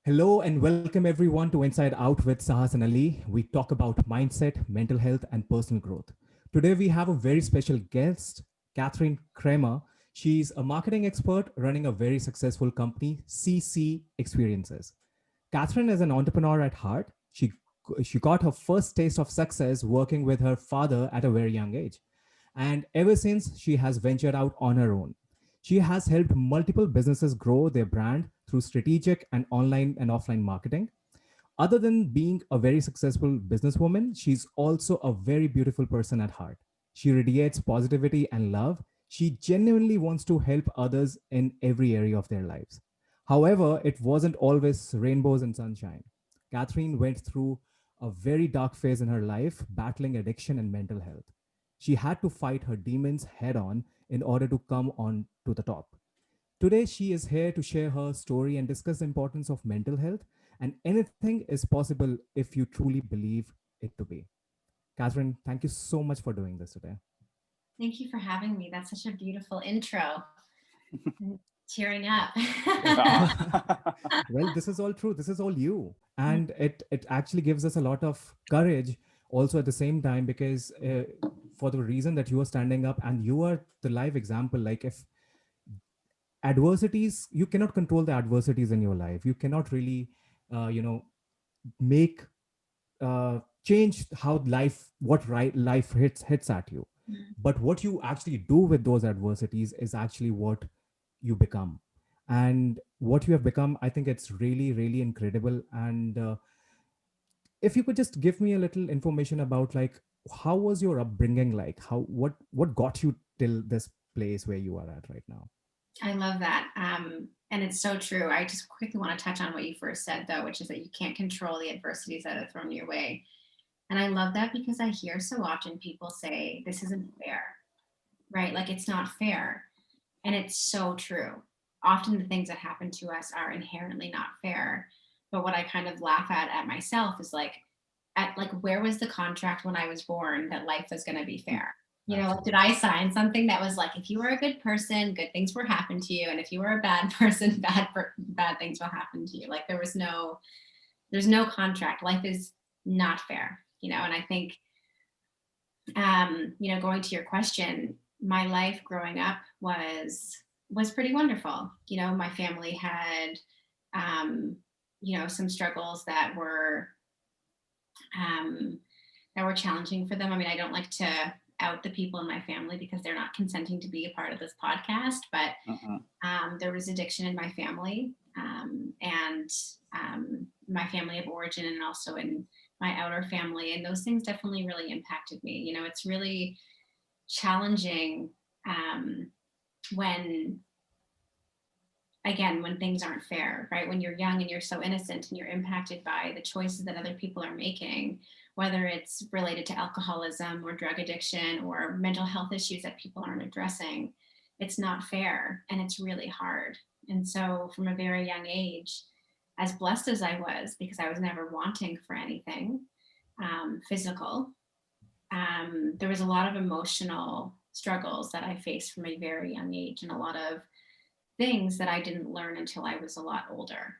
Hello and welcome everyone to Inside Out with Sahas and Ali. We talk about mindset, mental health, and personal growth. Today we have a very special guest, Catherine Crammer. She's a marketing expert running a very successful company, CC Experiences. Catherine is an entrepreneur at heart. She got her first taste of success working with her father at a very young age. And ever since, she has ventured out on her own. She has helped multiple businesses grow their brand through strategic and online and offline marketing. Other than being a very successful businesswoman, she's also a very beautiful person at heart. She radiates positivity and love. She genuinely wants to help others in every area of their lives. However, it wasn't always rainbows and sunshine. Catherine went through a very dark phase in her life, battling addiction and mental health. She had to fight her demons head on in order to come on to the top. Today, she is here to share her story and discuss the importance of mental health, and anything is possible if you truly believe it to be. Catherine, thank you so much for doing this today. Thank you for having me. That's such a beautiful intro. I'm tearing up. Well, this is all true. This is all you. And it actually gives us a lot of courage also at the same time because for the reason that you are standing up and you are the live example, like if adversities, you cannot control the adversities in your life. You cannot really, make change how life what right life hits at you, but what you actually do with those adversities is actually what you become. And what you have become, I think it's really really incredible. And if you could just give me a little information about like how was your upbringing, like how what got you till this place where you are at right now. I love that. And it's so true. I just quickly want to touch on what you first said, though, which is that you can't control the adversities that are thrown your way. And I love that because I hear so often people say, this isn't fair, right? Like it's not fair. And it's so true. Often the things that happen to us are inherently not fair. But what I kind of laugh at myself is like, at like where was the contract when I was born that life was going to be fair? Like did Absolutely. I sign something that was like if you were a good person, good things will happen to you, and if you were a bad person, bad things will happen to you. Like there's no contract. Life is not fair, and I think going to your question, my life growing up was pretty wonderful. My family had some struggles um, that were challenging for them. I mean, I don't like to out the people in my family because they're not consenting to be a part of this podcast, but Uh-uh. there was addiction in my family, and my family of origin, and also in my outer family. And those things definitely really impacted me. It's really challenging when again, when things aren't fair, right? When you're young and you're so innocent and you're impacted by the choices that other people are making, whether it's related to alcoholism or drug addiction or mental health issues that people aren't addressing, it's not fair and it's really hard. And so from a very young age, as blessed as I was, because I was never wanting for anything physical, there was a lot of emotional struggles that I faced from a very young age, and a lot of things that I didn't learn until I was a lot older.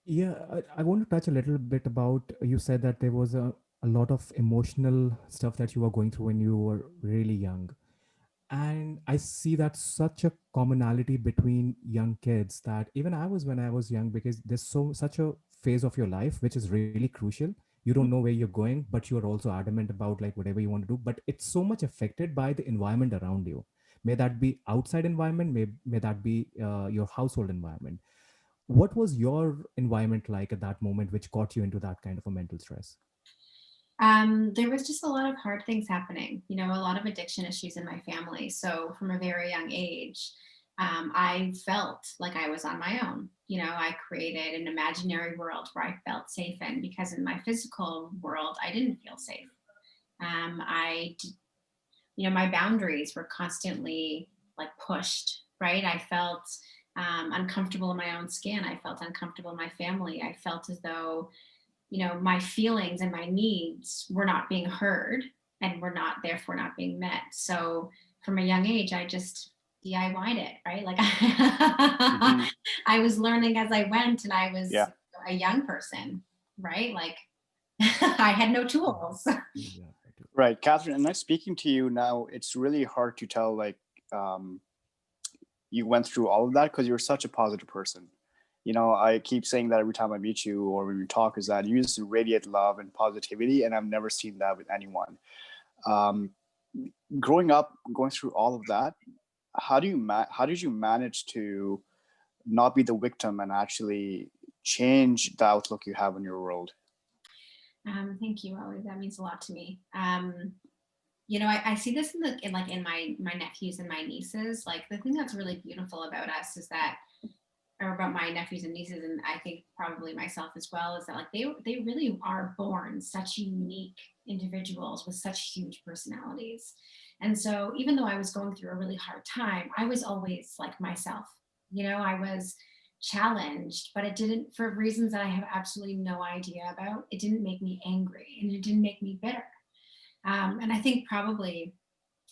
Yeah, I want to touch a little bit about, you said that there was a lot of emotional stuff that you were going through when you were really young. And I see that such a commonality between young kids that even I was when I was young, because there's such a phase of your life which is really crucial. You don't know where you're going, but you're also adamant about like whatever you want to do. But it's so much affected by the environment around you. May that be outside environment, may that be your household environment. What was your environment like at that moment, which got you into that kind of a mental stress? There was just a lot of hard things happening, a lot of addiction issues in my family. So from a very young age, I felt like I was on my own. I created an imaginary world where I felt safe in, because in my physical world, I didn't feel safe. I, my boundaries were constantly like pushed, right? I felt uncomfortable in my own skin. I felt uncomfortable in my family. I felt as though my feelings and my needs were not being heard and were not therefore not being met. So from a young age, I just DIY'd it, right? Like Hmm. I was learning as I went, and I was Yeah. a young person, right? Like I had no tools. Yeah, I do. Right, Catherine. And I'm speaking to you now. It's really hard to tell, like, um, you went through all of that because you're such a positive person. I keep saying that every time I meet you or when we talk, is that you just radiate love and positivity, and I've never seen that with anyone. Um, Growing up, going through all of that, how did you manage to not be the victim and actually change the outlook you have on your world? Thank you, Ellie. That means a lot to me. I see this in my nephews and my nieces. Like the thing that's really beautiful about us is that, or about my nephews and nieces, and I think probably myself as well, is that like they really are born such unique individuals with such huge personalities. And so even though I was going through a really hard time, I was always like myself. I was challenged, but it didn't, for reasons that I have absolutely no idea about, it didn't make me angry and it didn't make me bitter. And I think probably,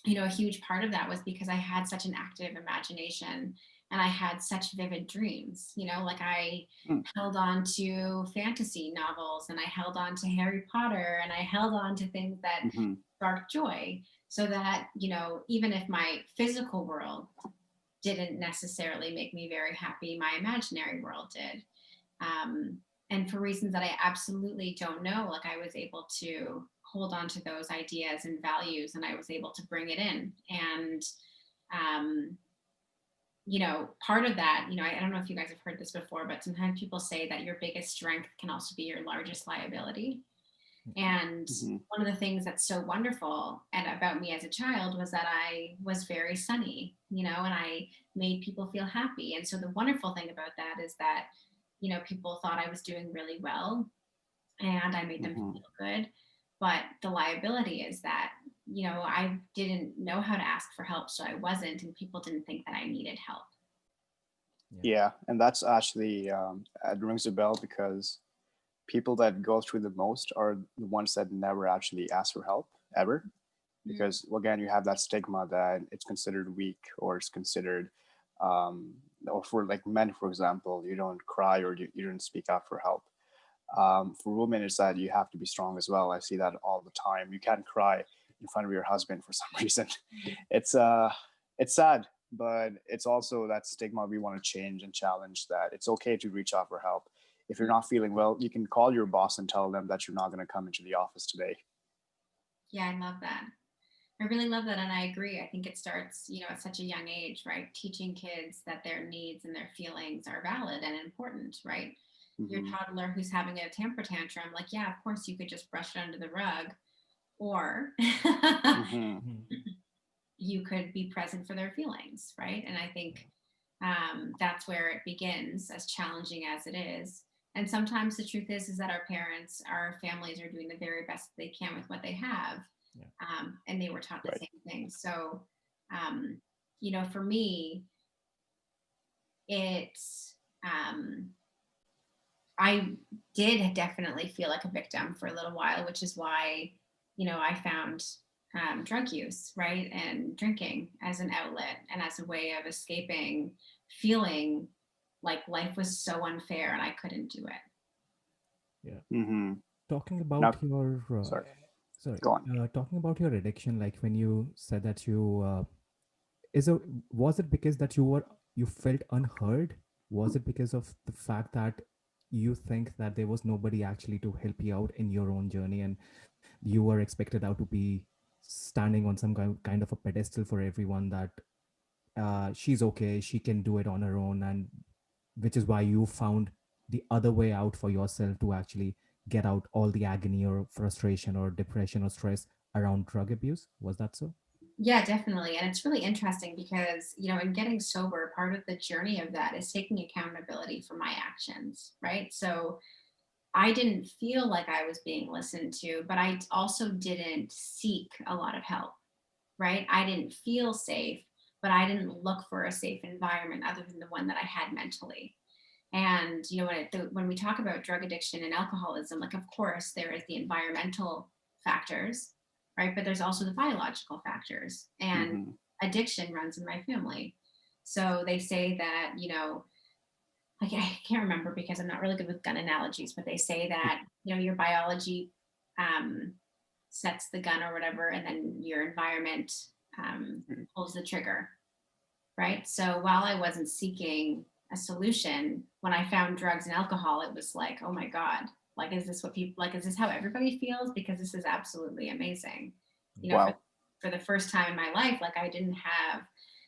a huge part of that was because I had such an active imagination and I had such vivid dreams. Like I Hmm. held on to fantasy novels and I held on to Harry Potter and I held on to things that Hmm. sparked joy, so that, even if my physical world didn't necessarily make me very happy, my imaginary world did. Um, and for reasons that I absolutely don't know, like I was able to hold on to those ideas and values and I was able to bring it in. And, um, part of that, I don't know if you guys have heard this before, but sometimes people say that your biggest strength can also be your largest liability. And Hmm. one of the things that's so wonderful and about me as a child was that I was very sunny, and I made people feel happy. And so the wonderful thing about that is that, people thought I was doing really well and I made them Hmm. feel good. But the liability is that, I didn't know how to ask for help. So I wasn't, and people didn't think that I needed help. Yeah. Yeah, and that's actually, it rings a bell because people that go through the most are the ones that never actually ask for help ever. Mm. Because again, you have that stigma that it's considered weak or it's considered, um, or for like men, for example, you don't cry or you don't speak out for help. For women, it's that you have to be strong as well. I see that all the time. You can't cry in front of your husband for some reason. It's it's sad, but it's also that stigma we want to change and challenge, that it's okay to reach out for help. If you're not feeling well, you can call your boss and tell them that you're not going to come into the office today. Yeah, I love that. I really love that. And I agree. I think it starts, at such a young age, right? Teaching kids that their needs and their feelings are valid and important, right? Your Hmm. toddler who's having a temper tantrum, like, yeah, of course you could just brush it under the rug, or Hmm. Mhm. you could be present for their feelings, right? And I think that's where it begins, as challenging as it is. And sometimes the truth is that our parents, our families are doing the very best they can with what they have, Yeah. and they were taught the Right. same thing. So, um, for me, it's I did definitely feel like a victim for a little while, which is why, I found drug use, right, and drinking as an outlet and as a way of escaping feeling like life was so unfair and I couldn't do it. Yeah. Hmm. Talking Now, about your, sorry, sorry, go on. talking about your addiction, like when you said that you, is it, was it because that you felt unheard? Was it because of the fact that you think that there was nobody actually to help you out in your own journey, and you were expected out to be standing on some kind of a pedestal for everyone, that she's okay, she can do it on her own, and which is why you found the other way out for yourself to actually get out all the agony or frustration or depression or stress around drug abuse? Was that so? Yeah, definitely. And it's really interesting because, in getting sober, part of the journey of that is taking accountability for my actions, right? So I didn't feel like I was being listened to, but I also didn't seek a lot of help, right? I didn't feel safe, but I didn't look for a safe environment other than the one that I had mentally. And when we talk about drug addiction and alcoholism, like of course there is the environmental factors, right? But there's also the biological factors. And Hmm. addiction runs in my family. So they say that, like I can't remember because I'm not really good with gun analogies, but they say that, your biology um, sets the gun or whatever, and then your environment pulls the trigger, right? So while I wasn't seeking a solution, when I found drugs and alcohol, it was like, oh my God, like, is this what people like? Is this how everybody feels? Because this is absolutely amazing. For Wow. the first time in my life, like I didn't have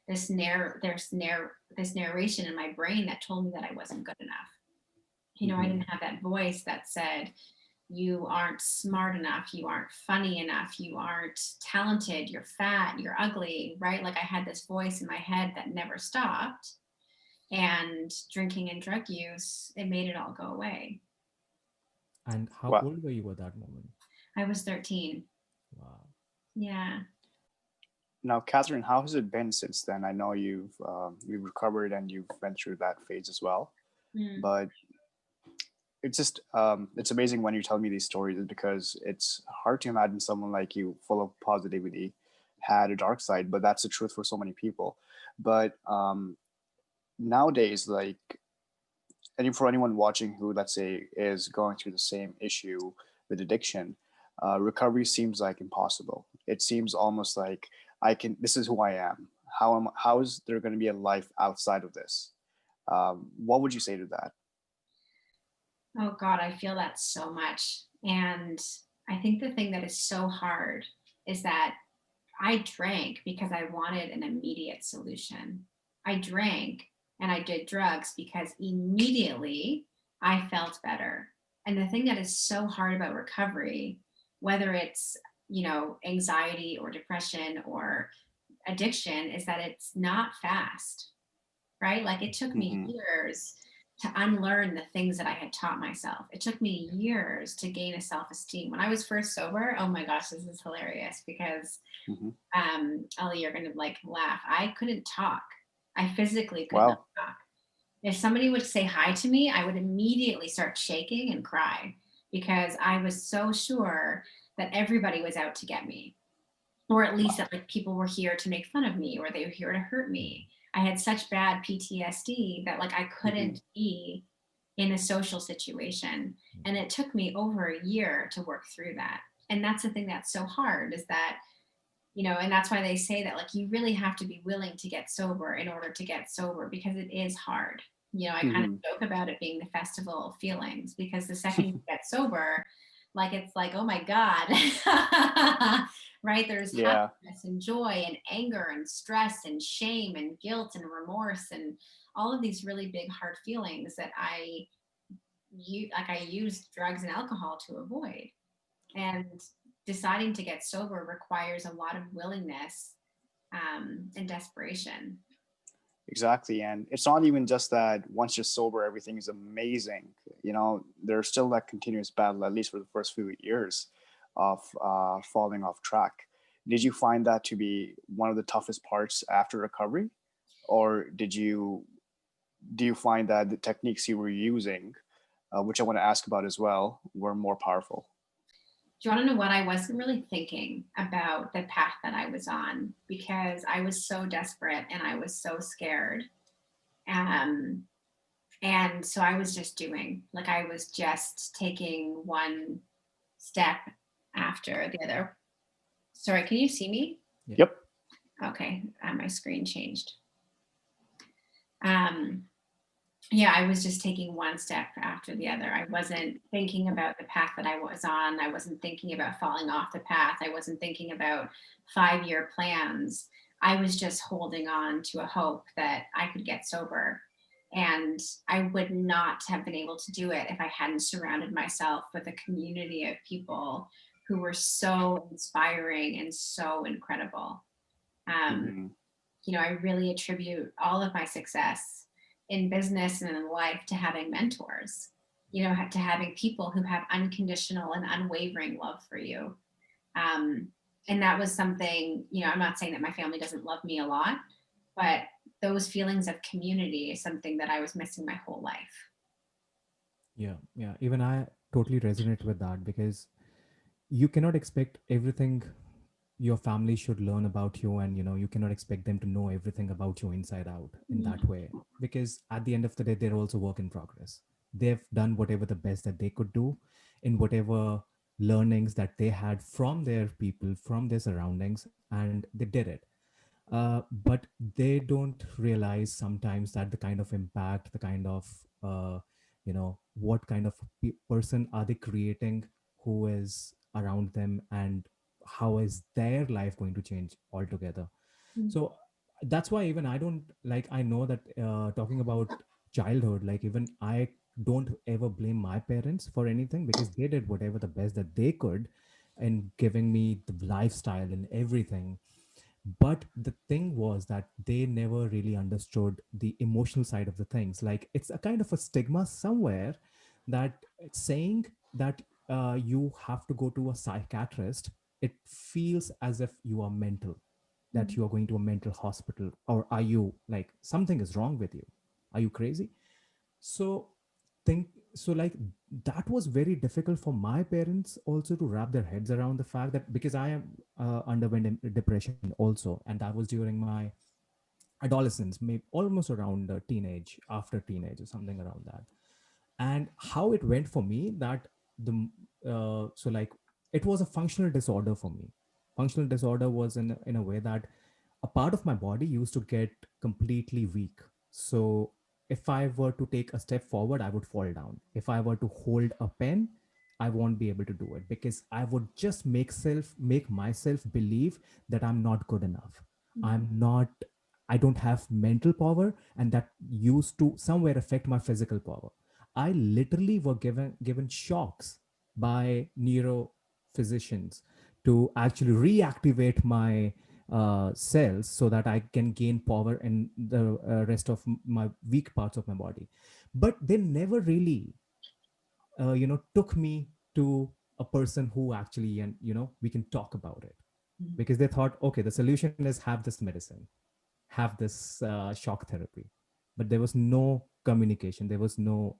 this narration in my brain that told me that I wasn't good enough. I didn't have that voice that said, you aren't smart enough, you aren't funny enough, you aren't talented, you're fat, you're ugly, right? Like I had this voice in my head that never stopped. And drinking and drug use, it made it all go away. And how Wow. old were you at that moment? I was 13. Wow. Yeah. Now, Catherine, how has it been since then? I know you've recovered and you've went through that phase as well, Mm. but it's just it's amazing when you tell me these stories because it's hard to imagine someone like you, full of positivity, had a dark side. But that's the truth for so many people. But nowadays, like, and for anyone watching who, let's say, is going through the same issue with addiction, recovery seems like impossible. It seems almost like I can. This is who I am. How is there going to be a life outside of this? What would you say to that? Oh God, I feel that so much. And I think the thing that is so hard is that I drank because I wanted an immediate solution. I drank and I did drugs because immediately I felt better. And the thing that is so hard about recovery, whether it's, anxiety or depression or addiction, is that it's not fast, right? Like it took me Mm-hmm. years to unlearn the things that I had taught myself. It took me years to gain a self esteem. When I was first sober, oh my gosh, this is hilarious because Mm-hmm. Ellie, you're gonna like laugh. I couldn't talk. I physically could not Wow. talk. If somebody would say hi to me, I would immediately start shaking and cry because I was so sure that everybody was out to get me, or at least Wow. that like people were here to make fun of me or they were here to hurt me. I had such bad PTSD that like I Mm-hmm. couldn't be in a social situation. And it took me over a year to work through that. And that's the thing that's so hard is that, and that's why they say that like you really have to be willing to get sober in order to get sober because it is hard. I kind of Mm-hmm. joke about it being the festival of feelings because the second you get sober, like it's like, oh my God, right? There's Yeah. happiness and joy and anger and stress and shame and guilt and remorse and all of these really big hard feelings that I used drugs and alcohol to avoid. And deciding to get sober requires a lot of willingness and desperation. Exactly. And it's not even just that once you're sober, everything is amazing. There's still that continuous battle, at least for the first few years of falling off track. Did you find that to be one of the toughest parts after recovery? Or do you find that the techniques you were using, which I want to ask about as well, were more powerful? Do you want to know what? I wasn't really thinking about the path that I was on because I was so desperate and I was so scared. Um, and so I was just doing, like, I was just taking one step after the other. Sorry, can you see me? Yeah. Yep. Okay, my screen changed. Um, yeah, I was just taking one step after the other. I wasn't thinking about the path that I was on. I wasn't thinking about falling off the path. I wasn't thinking about 5-year plans. I was just holding on to a hope that I could get sober. And I would not have been able to do it if I hadn't surrounded myself with a community of people who were so inspiring and so incredible. Um, Mm-hmm. I really attribute all of my success in business and in life to having mentors, to having people who have unconditional and unwavering love for you. Um, and that was something, I'm not saying that my family doesn't love me a lot, but those feelings of community is something that I was missing my whole life. Yeah. Yeah. Even I totally resonate with that because you cannot expect everything your family should learn about you, and you cannot expect them to know everything about you inside out in that way, because at the end of the day they're also work in progress. They've done whatever the best that they could do in whatever learnings that they had from their people, from their surroundings, and they did it. But they don't realize sometimes that the kind of impact, the kind of what kind of person are they creating, who is around them, and how is their life going to change altogether. Mm. So that's why even I don't like, I know that talking about childhood, like even I don't ever blame my parents for anything, because they did whatever the best that they could in giving me the lifestyle and everything. But the thing was that they never really understood the emotional side of the things. Like it's a kind of a stigma somewhere that it's saying that you have to go to a psychiatrist. It feels as if you are mental, that Mm. you are going to a mental hospital, or are you like something is wrong with you, are you crazy? So think, so like that was very difficult for my parents also to wrap their heads around the fact that, because I am underwent depression also, and that was during my adolescence, maybe almost around teenage, after teenage or something around that. And how it went for me, that the so like it was a functional disorder for me. Functional disorder was in a way that a part of my body used to get completely weak. So if I were to take a step forward, I would fall down. If I were to hold a pen, I won't be able to do it, because I would just make myself believe that I'm not good enough. Mm. I'm not, I don't have mental power, and that used to somewhere affect my physical power. I literally were given shocks by neuro physicians to actually reactivate my cells so that I can gain power in the rest of my weak parts of my body. But they never really, took me to a person who actually, and we can talk about it, Mm. because they thought, okay, the solution is have this medicine, have this shock therapy. But there was no communication, there was no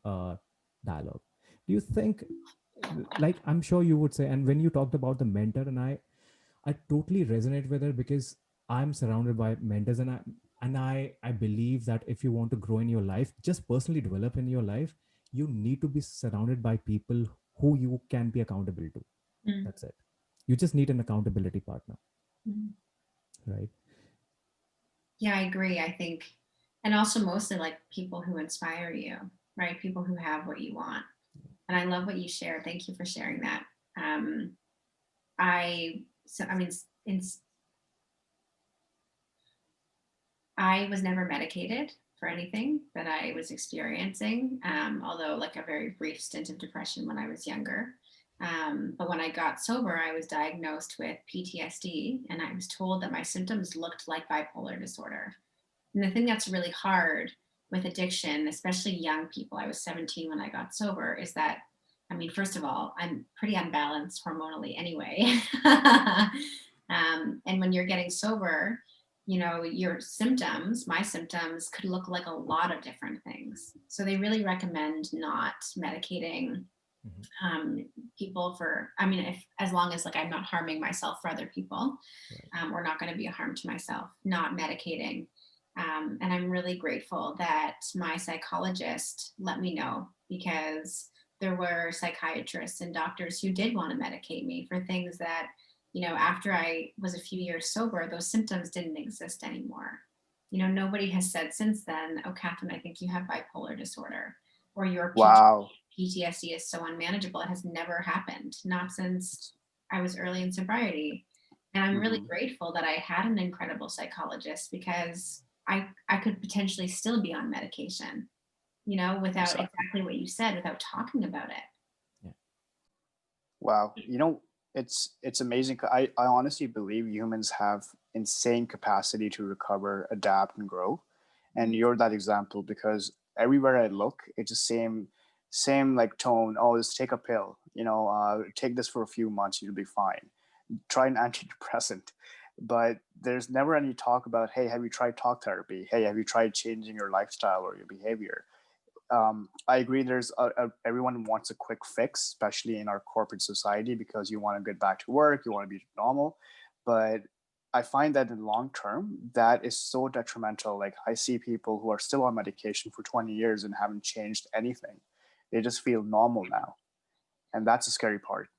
dialogue. Do you think, like, I'm sure you would say, and when you talked about the mentor, and I totally resonate with it, because I'm surrounded by mentors, and I believe that if you want to grow in your life, just personally develop in your life, you need to be surrounded by people who you can be accountable to. Mm. That's it. You just need an accountability partner, Mm. right? Yeah, I agree. I think, and also mostly like people who inspire you, right? People who have what you want. And I love what you shared. Thank you for sharing that. Um, I mean, I was never medicated for anything that I was experiencing, although like a very brief stint of depression when I was younger. But when I got sober, I was diagnosed with PTSD, and I was told that my symptoms looked like bipolar disorder. And the thing that's really hard with addiction, especially young people, I was 17 when I got sober, is that, I mean, first of all, I'm pretty unbalanced hormonally anyway. And when you're getting sober, your symptoms, my symptoms could look like a lot of different things. So they really recommend not medicating Mhm. um, people for, I mean, if as long as like I'm not harming myself for other people, Right. or not going to be a harm to myself, not medicating. And I'm really grateful that my psychologist let me know, because there were psychiatrists and doctors who did want to medicate me for things that, after I was a few years sober, those symptoms didn't exist anymore. Nobody has said since then, oh, Catherine, I think you have bipolar disorder, or your Wow. PTSD is so unmanageable. It has never happened, not since I was early in sobriety. And I'm really Hmm. grateful that I had an incredible psychologist, because I could potentially still be on medication, without Exactly. exactly what you said, without talking about it. Yeah. Wow. It's amazing. I honestly believe humans have insane capacity to recover, adapt, and grow. And you're that example, because everywhere I look, it's the same like tone. Oh, just take a pill. Take this for a few months, you'll be fine. Try an antidepressant. But there's never any talk about, hey, have you tried talk therapy? Hey, have you tried changing your lifestyle or your behavior? I agree. Everyone wants a quick fix, especially in our corporate society, because you want to get back to work, you want to be normal. But I find that in long term, that is so detrimental. Like I see people who are still on medication for 20 years and haven't changed anything. They just feel normal now. And that's the scary part.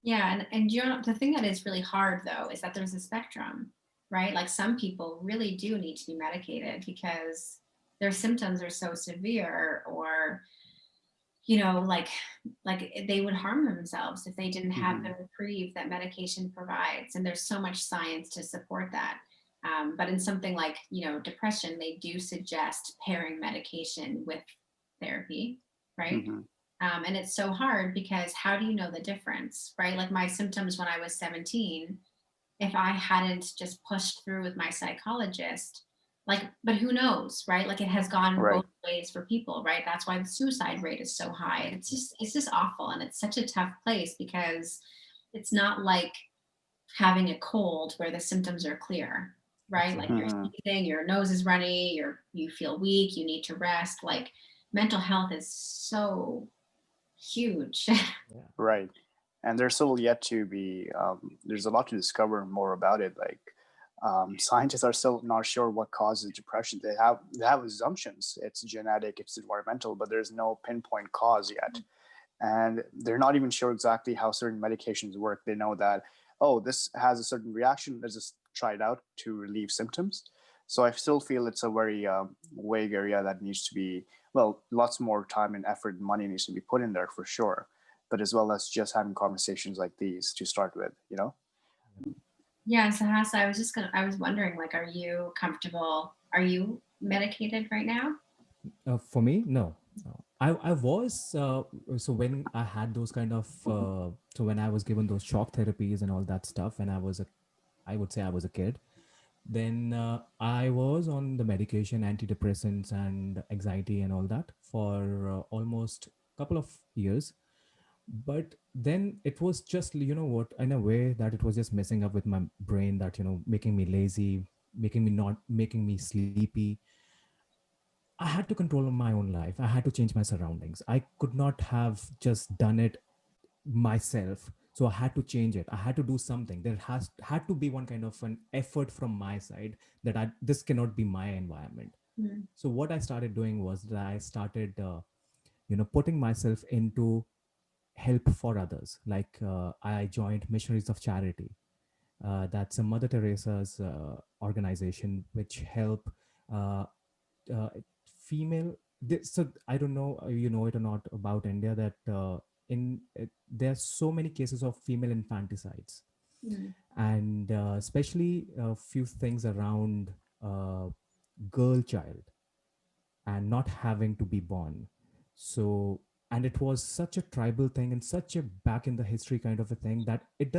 Yeah, and the thing that is really hard though is that there's a spectrum, right? Like some people really do need to be medicated because their symptoms are so severe, or like they would harm themselves if they didn't have the Hmm. reprieve that medication provides. And there's so much science to support that. But in something like depression, they do suggest pairing medication with therapy, right? Hmm. And it's so hard because how do you know the difference, right? Like my symptoms when I was 17, if I hadn't just pushed through with my psychologist, like, but who knows, right? Like it has gone Right. both ways for people, right? That's why the suicide rate is so high. And it's just awful. And it's such a tough place because it's not like having a cold where the symptoms are clear, right? Like you're Exactly. Hmm. sneezing, your nose is runny, you feel weak, you need to rest. Like mental health is so huge. Yeah. Right. And there's still yet to be, there's a lot to discover more about it. Like, scientists are still not sure what causes depression. They have assumptions. It's genetic, it's environmental, but there's no pinpoint cause yet. And they're not even sure exactly how certain medications work. They know that, oh, this has a certain reaction. Let's just try it out to relieve symptoms. So I still feel it's a very vague area that needs to be, well, lots more time and effort and money needs to be put in there for sure. But as well as just having conversations like these to start with, you know? Yeah, Sahas, I was wondering, like, are you comfortable? Are you medicated right now? For me, no. No. I was so when I had those kind of so when I was given those shock therapies and all that stuff, when I would say I was a kid, then I was on the medication, antidepressants and anxiety and all that for almost couple of years. But then it was just, what, in a way that it was just messing up with my brain, that, making me lazy, making me sleepy. I had to control my own life. I had to change my surroundings. I could not have just done it myself. So I had to change it. I had to do something. There has had to be one kind of an effort from my side, that this cannot be my environment. Mm. So what I started doing was that I started, putting myself into help for others. Like I joined Missionaries of Charity. That's a Mother Teresa's organization which help uh, uh, female. So I don't know, you know it or not about India, that there's so many cases of female infanticides, Mm. and especially a few things around uh, girl child and not having to be born. So, and it was such a tribal thing and such a back in the history kind of a thing, that it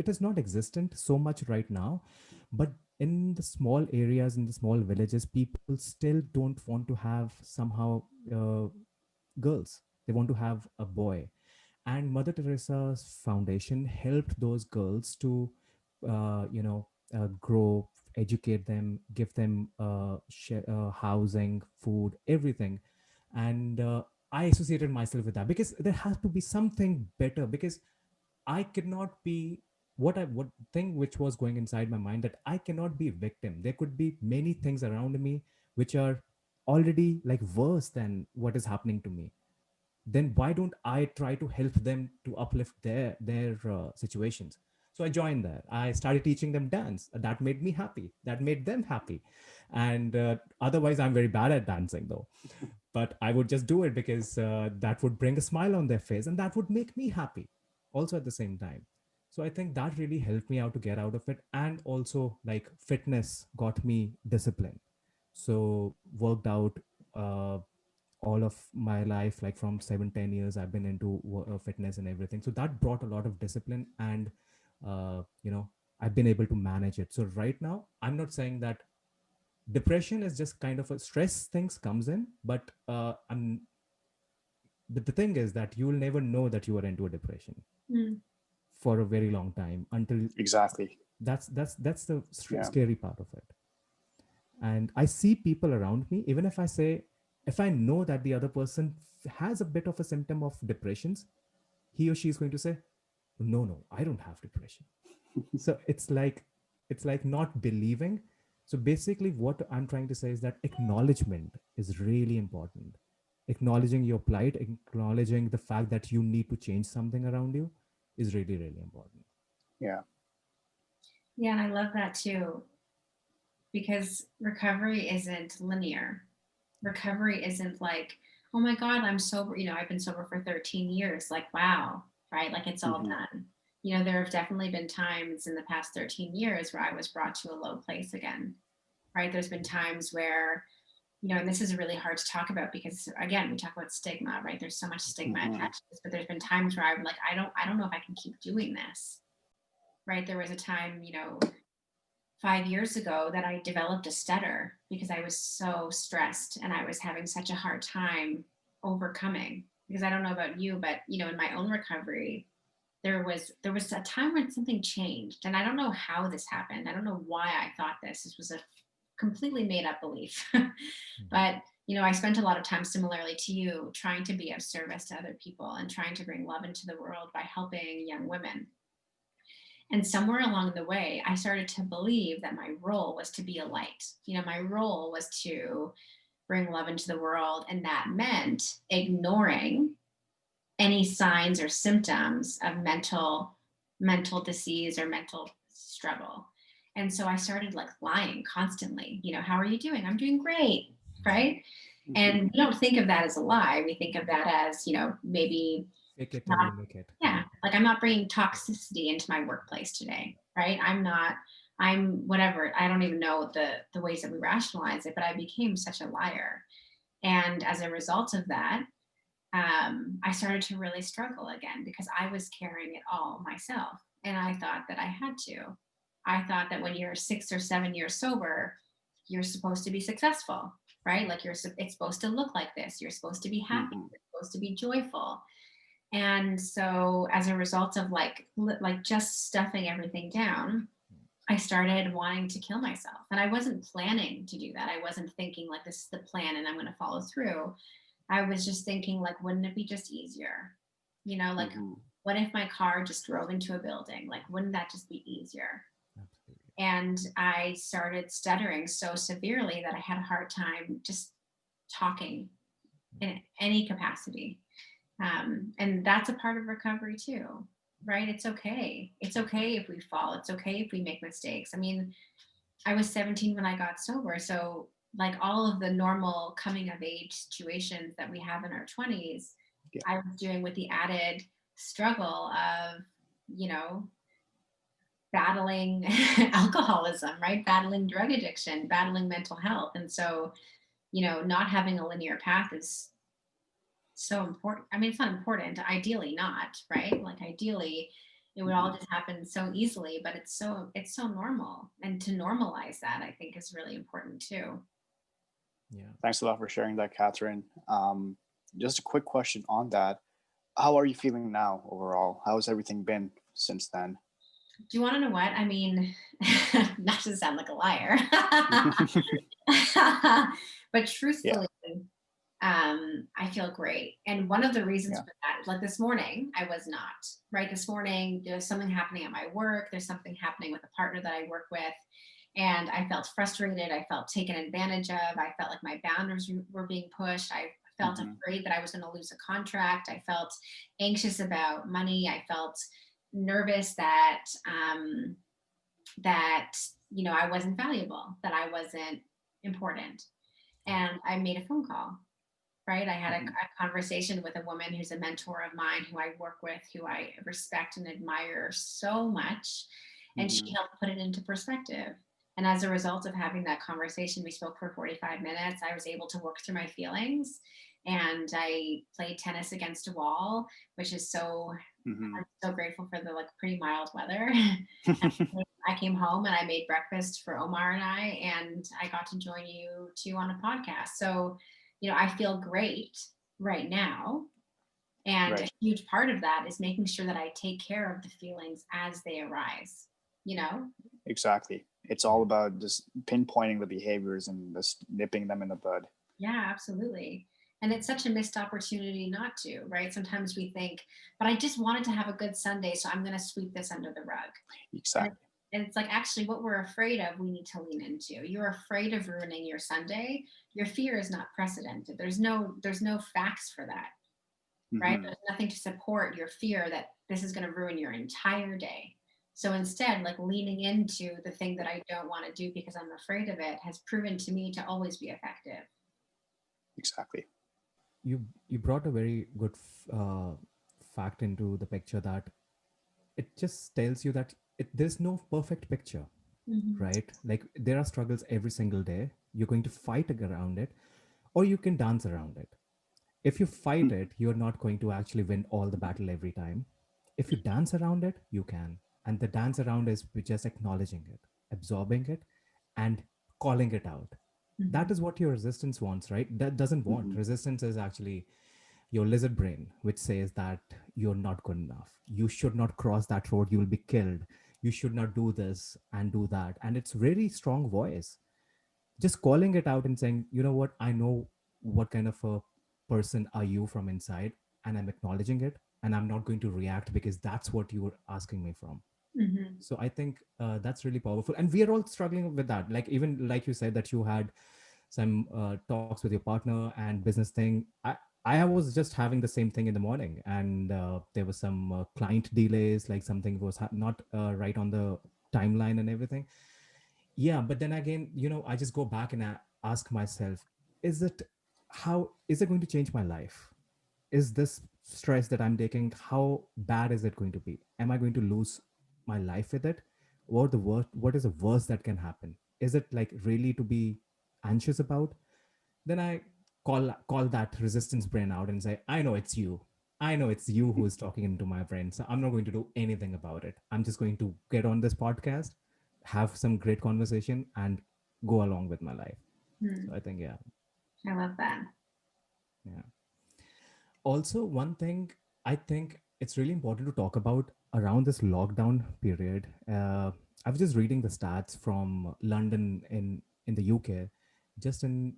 is not existent so much right now. But in the small areas, in the small villages, people still don't want to have somehow uh, girls. They want to have a boy. And Mother Teresa's foundation helped those girls to grow, educate them, give them housing, food, everything. And I associated myself with that, because there has to be something better, because I cannot be, what thing which was going inside my mind, that I cannot be a victim. There could be many things around me which are already like worse than what is happening to me. Then why don't I try to help them to uplift their situations? So I joined there. I started teaching them dance. That made me happy. That made them happy. And otherwise, I'm very bad at dancing, though. But I would just do it because that would bring a smile on their face, and that would make me happy also at the same time. So I think that really helped me out to get out of it. And also, like, fitness got me discipline. So worked out uh, all of my life, like from 7-10 years I've been into fitness and everything. So that brought a lot of discipline. And I've been able to manage it. So right now, I'm not saying that depression is just kind of a stress things comes in, but the thing is that you will never know that you are into a depression Mm. for a very long time, until Exactly. that's the Yeah. scary part of it. And I see people around me, even if I say, if I know that the other person has a bit of a symptom of depressions, he or she is going to say, no, no, I don't have depression. So it's like, It's like not believing. So basically, what I'm trying to say is that acknowledgement is really important. Acknowledging your plight, acknowledging the fact that you need to change something around you is really, really important. Yeah. Yeah, and I love that too, because recovery isn't linear. Recovery isn't like, oh my God, I'm sober. I've been sober for 13 years. Like, wow, right? Like it's all Hmm. done. There have definitely been times in the past 13 years where I was brought to a low place again, right? There's been times where, and this is really hard to talk about because again, we talk about stigma, right? There's so much stigma Hmm. attached to this, but there's been times where I'm like, I don't know if I can keep doing this, right? There was a time, 5 years ago that I developed a stutter because I was so stressed and I was having such a hard time overcoming. Because I don't know about you, but in my own recovery, there was a time when something changed, and I don't know how this happened. I don't know why I thought this. This was a completely made up belief, Mhm. but I spent a lot of time, similarly to you, trying to be of service to other people and trying to bring love into the world by helping young women. And somewhere along the way, I started to believe that my role was to be a light. My role was to bring love into the world. And that meant ignoring any signs or symptoms of mental disease or mental struggle. And so I started like lying constantly. How are you doing? I'm doing great. Right. Hmm. And we don't think of that as a lie. We think of that as, maybe Fake it till not, you make it, yeah, right? like I'm not bringing toxicity into my workplace today, right? I'm whatever. I don't even know the ways that we rationalize it, but I became such a liar. And as a result of that, I started to really struggle again because I was carrying it all myself. And I thought that I had to. I thought that when you're 6 or 7 years sober, you're supposed to be successful, right? Like it's supposed to look like this. You're supposed to be happy. Hmm. You're supposed to be joyful. And so as a result of like just stuffing everything down, I started wanting to kill myself. And I wasn't planning to do that. I wasn't thinking like this is the plan and I'm going to follow through. I was just thinking like wouldn't it be just easier? Like Hmm. what if my car just drove into a building? Like wouldn't that just be easier? Absolutely. And I started stuttering so severely that I had a hard time just talking in any capacity. And that's a part of recovery too, right? It's okay. It's okay if we fall. It's okay if we make mistakes. I mean, I was 17 when I got sober. So, like all of the normal coming of age situations that we have in our 20s, Yeah. I was doing with the added struggle of, you know, battling alcoholism, right? Battling drug addiction, battling mental health. And so, not having a linear path is so important. I mean, it's not important, ideally not, right? Like ideally it would all Hmm. just happen so easily, but it's so normal. And to normalize that, I think is really important too. Yeah. Thanks a lot for sharing that, Catherine. Just a quick question on that. How are you feeling now overall? How's everything been since then? Do you want to know what? I mean, not to sound like a liar, but Yeah. truthfully, I feel great. And one of the reasons Yeah. for that is like this morning, I was not, right? This morning, there's something happening at my work. There's something happening with a partner that I work with. And I felt frustrated. I felt taken advantage of. I felt like my boundaries were being pushed. I felt Hmm. afraid that I was going to lose a contract. I felt anxious about money. I felt nervous that I wasn't valuable, that I wasn't important. And I made a phone call, right? I had a, Hmm. a conversation with a woman who's a mentor of mine, who I work with, who I respect and admire so much. And she Hmm. helped put it into perspective. And as a result of having that conversation, we spoke for 45 minutes. I was able to work through my feelings. And I played tennis against a wall, which is Hmm. I'm so grateful for the like pretty mild weather. I came home and I made breakfast for Omar and I got to join you too on a podcast. So, I feel great right now. And a Right. huge part of that is making sure that I take care of the feelings as they arise, you know? Exactly. It's all about just pinpointing the behaviors and just nipping them in the bud. Yeah, absolutely. And it's such a missed opportunity not to, right? Sometimes we think, but I just wanted to have a good Sunday, so I'm going to sweep this under the rug. And Exactly. And it's like, actually, what we're afraid of, we need to lean into. You're afraid of ruining your Sunday. Your fear is not precedented. There's no facts for that, right? Hmm. There's nothing to support your fear that this is going to ruin your entire day. So instead, like leaning into the thing that I don't want to do because I'm afraid of it has proven to me to always be effective. Exactly. You brought a very good fact into the picture, that it just tells you that there's no perfect picture, Mm-hmm. right? Like there are struggles every single day. You're going to fight around it, or you can dance around it. If you fight Mhm. it, you're not going to actually win all the battle every time. If you dance around it, you can. And the dance around is with just acknowledging it, absorbing it, and calling it out. Mm-hmm. That is what your resistance wants, right? That doesn't want. Mhm. Resistance is actually your lizard brain, which says that you're not good enough. You should not cross that road. You will be killed. You should not do this and do that. And it's really strong voice. Just calling it out and saying, you know what, I know what kind of a person are you from inside, and I'm acknowledging it, and I'm not going to react because that's what you were asking me from. Mm-hmm. So I think that's really powerful, and we are all struggling with that. Like even like you said that you had some talks with your partner and business thing. I was just having the same thing in the morning, and there was some client delays, like something was not right on the timeline and everything. Yeah, but then again, I just go back and ask myself, is it how is it going to change my life? Is this stress that I'm taking, how bad is it going to be? Am I going to lose my life with it? Or the worst, what is the worst that can happen? Is it like really to be anxious about? Then I call that resistance brain out and say, I know it's you. I know it's you who is talking into my brain. So I'm not going to do anything about it. I'm just going to get on this podcast, have some great conversation, and go along with my life. So I think, yeah, I love that. yeah. Also, one thing I think it's really important to talk about around this lockdown period. I was just reading the stats from London in the UK. Just in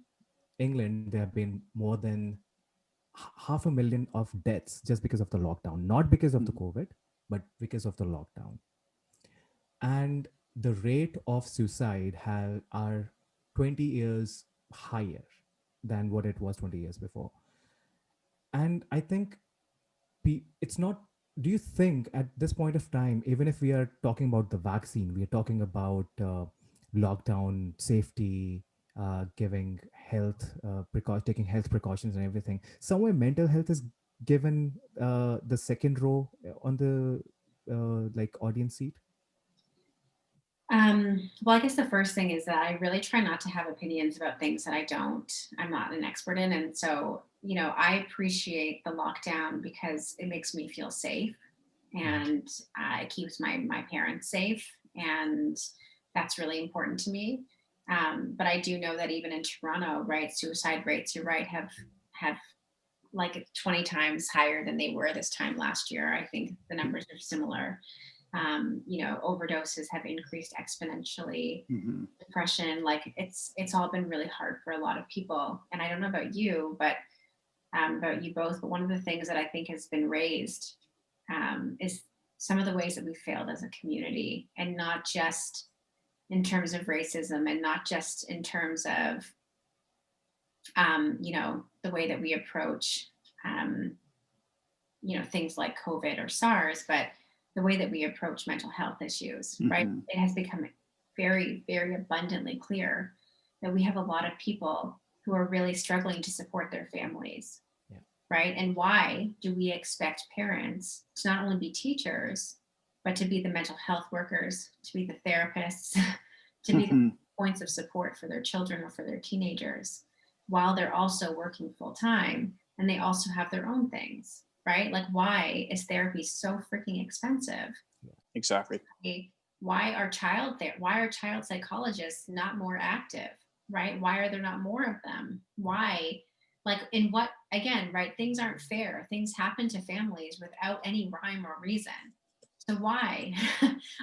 England, there have been more than half a million of deaths just because of the lockdown, not because of the Mhm. COVID, but because of the lockdown. And the rate of suicide are 20 years higher than what it was 20 years before. And I think it's not, do you think at this point of time, even if we are talking about the vaccine, we are talking about lockdown safety, giving taking health precautions and everything, somewhere mental health is given the second row on the like audience seat? Well, I guess the first thing is that I really try not to have opinions about things that I'm not an expert in. And so, I appreciate the lockdown because it makes me feel safe, Mhm. and it keeps my parents safe. And that's really important to me. But I do know that even in Toronto, right, suicide rates, you're right, have like 20 times higher than they were this time last year. I think the numbers are similar. Overdoses have increased exponentially. Mhm. Depression, like it's all been really hard for a lot of people. And I don't know about you, but about you both. But one of the things that I think has been raised is some of the ways that we failed as a community, and not just in terms of racism, and not just in terms of the way that we approach um, things like COVID or SARS, but the way that we approach mental health issues, right? Mhm. It has become very, very abundantly clear that we have a lot of people who are really struggling to support their families, Yeah. right? And why do we expect parents to not only be teachers, but to be the mental health workers, to be the therapists, to be the Mhm. points of support for their children or for their teenagers, while they're also working full time and they also have their own things, right? Like, why is therapy so freaking expensive? Exactly. Why are child psychologists not more active, right? Why are there not more of them? Why, like, in what, again, right, things aren't fair, things happen to families without any rhyme or reason. So why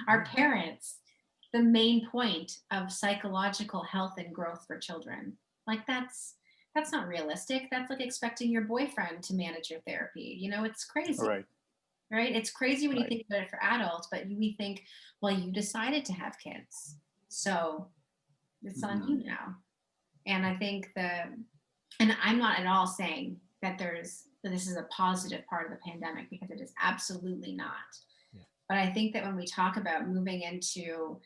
are Yeah. parents the main point of psychological health and growth for children? Like, that's not realistic. That's like expecting your boyfriend to manage your therapy. It's All crazy. right. right? It's crazy when you Right. think about it for adults, but we think, well, you decided to have kids, so it's on Hmm. you now. And I think and I'm not at all saying that this is a positive part of the pandemic, because it is absolutely not. Yeah. But I think that when we talk about moving into,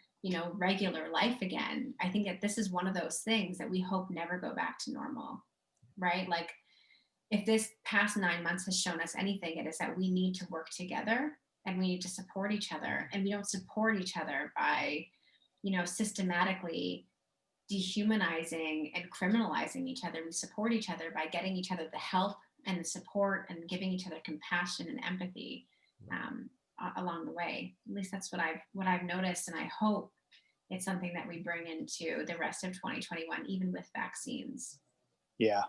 regular life again, I think that this is one of those things that we hope never go back to normal, right? Like, if this past 9 months has shown us anything, it is that we need to work together and we need to support each other. And we don't support each other by, systematically dehumanizing and criminalizing each other. We support each other by getting each other the help and the support and giving each other compassion and empathy, Right. um, along the way. At least that's what I've noticed, and I hope it's something that we bring into the rest of 2021, even with vaccines. Yeah,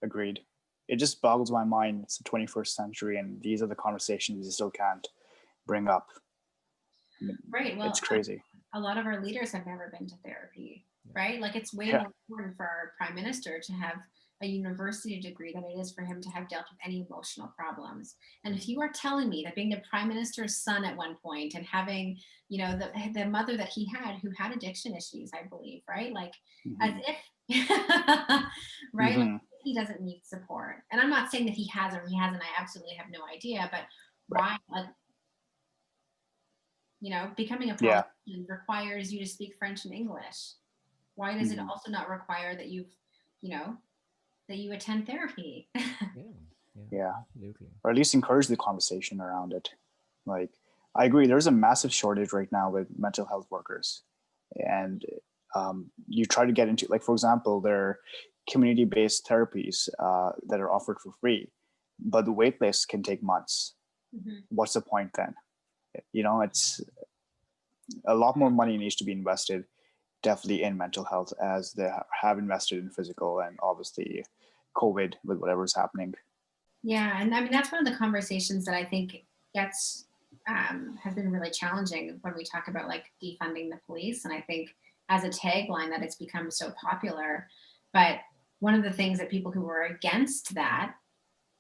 agreed. It just boggles my mind. It's the 21st century, and these are the conversations you still can't bring up. I mean, Right. it's Well, crazy. a lot of our leaders have never been to therapy, Yeah. right? Like, it's way Yeah, more important for our prime minister to have a university degree than it is for him to have dealt with any emotional problems. And if you are telling me that being the prime minister's son at one point and having, the mother that he had, who had addiction issues, I believe, right? Like, as hmm if, right? Like, hmm he doesn't need support. And I'm not saying that he has or he hasn't. I absolutely have no idea. But right. why? Like, becoming a Yeah. politician requires you to speak French and English. Why does it hmm also not require that you know, that you attend therapy? Yeah. Yeah. Yeah, Absolutely. or at least encourage the conversation around it. Like, I agree. There's a massive shortage right now with mental health workers, and you try to get into, like, for example, there are community-based therapies that are offered for free, but the wait list can take months. Mhm. What's the point then? It's a lot more money needs to be invested, definitely, in mental health, as they have invested in physical, and obviously COVID with whatever's happening. Yeah, and I mean that's one of the conversations that I think gets has been really challenging when we talk about like defunding the police. And I think as a tagline that it's become so popular. But one of the things that people who are against that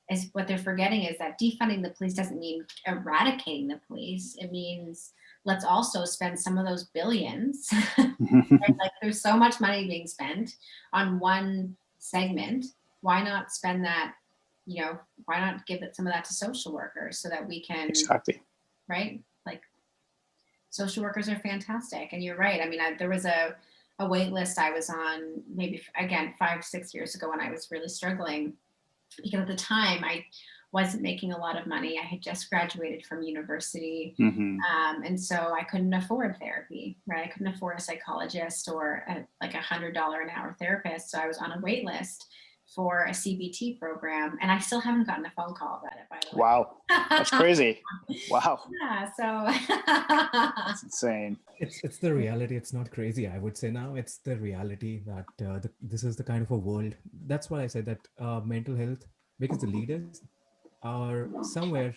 is what they're forgetting is that defunding the police doesn't mean eradicating the police. It means let's also spend some of those billions. Like, there's so much money being spent on one segment. Why not spend that? Why not give some of that to social workers so that we can, Exactly. right? Like, social workers are fantastic. And you're right. I mean, there was a wait list I was on maybe again 5 6 years ago when I was really struggling, because at the time I wasn't making a lot of money. I had just graduated from university. hmm And so I couldn't afford therapy, right? I couldn't afford a psychologist or like $100 an hour therapist. So I was on a wait list for a CBT program, and I still haven't gotten a phone call about it, by the Wow, that's way. crazy. Wow, Yeah, so that's insane. It's the reality. It's not crazy. I would say now it's the reality that this is the kind of a world. That's why I said that mental health, because the leaders are somewhere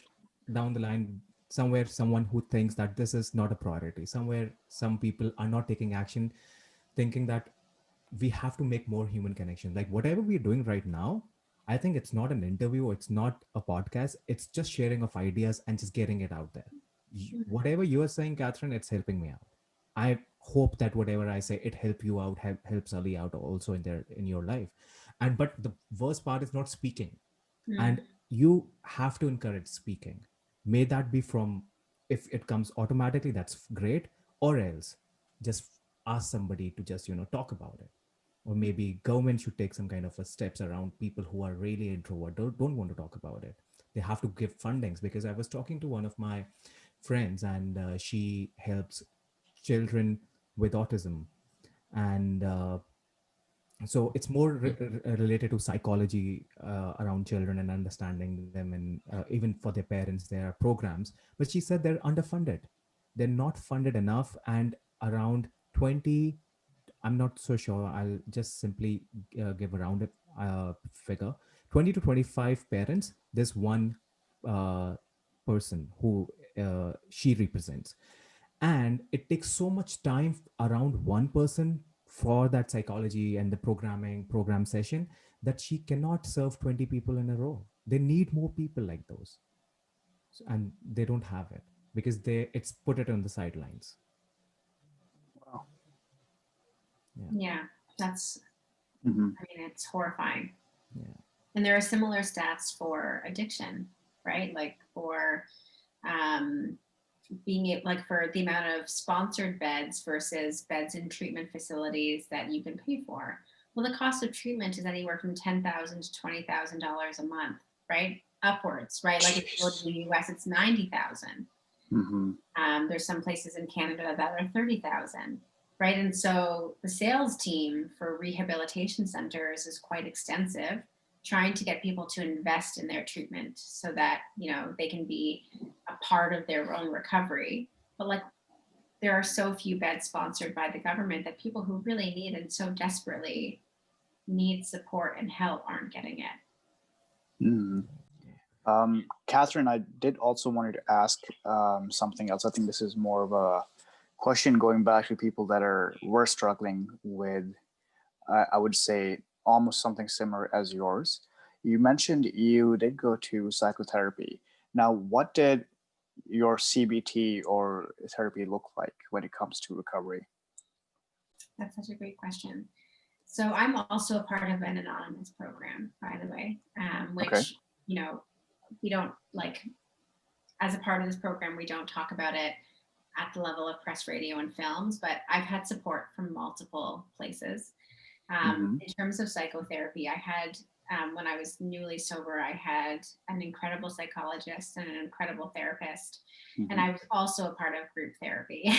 down the line, somewhere someone who thinks that this is not a priority. Somewhere some people are not taking action, thinking that we have to make more human connection. Like whatever we're doing right now, I think it's not an interview, it's not a podcast, it's just sharing of ideas and just getting it out there. Whatever you are saying, Catherine, it's helping me out. I hope that whatever I say, it help you out, helps Ali out also in your life. And but the worst part is not speaking, and mm, you have to encourage speaking. May that be from, if it comes automatically, that's great, or else just ask somebody to just talk about it. Or maybe government should take some kind of a steps around people who are really introvert, don't want to talk about it. They have to give fundings, because I was talking to one of my friends, and she helps children with autism. And so it's more related to psychology around children and understanding them, and even for their parents there are programs, but she said they're underfunded. They're not funded enough, and around 20, I'm not so sure, I'll just simply give a rounded figure, 20 to 25 parents, there's one uh, person who she represents, and it takes so much time around one person for that psychology and the program session, that she cannot serve 20 people in a row. They need more people like those. and they don't have it because it's put it on the sidelines. Wow. Yeah. Yeah, that's, Hmm. I mean, it's horrifying. Yeah. And there are similar stats for addiction, right? Like for um, being able, like for the amount of sponsored beds versus beds in treatment facilities that you can pay for. Well, the cost of treatment is anywhere from $10,000 to $20,000 a month, right? Upwards, right? Like if you go to Jeez. the US, it's 90,000. Hmm. There's some places in Canada that are 30,000, right? And so the sales team for rehabilitation centers is quite extensive, trying to get people to invest in their treatment so that, they can be a part of their own recovery. But like, there are so few beds sponsored by the government that people who really need and so desperately need support and help aren't getting it. Hmm. Catherine, I did also wanted to ask something else. I think this is more of a question going back to people that were struggling with, I would say, almost something similar as yours. You mentioned you did go to psychotherapy. Now, what did your CBT or therapy look like when it comes to recovery? That's such a great question. So I'm also a part of an anonymous program, by the way, Okay. which, we don't like, as a part of this program, we don't talk about it at the level of press, radio, and films, but I've had support from multiple places. Hmm. In terms of psychotherapy, I had, when I was newly sober, I had an incredible psychologist and an incredible therapist. And Hmm. I was also a part of group therapy.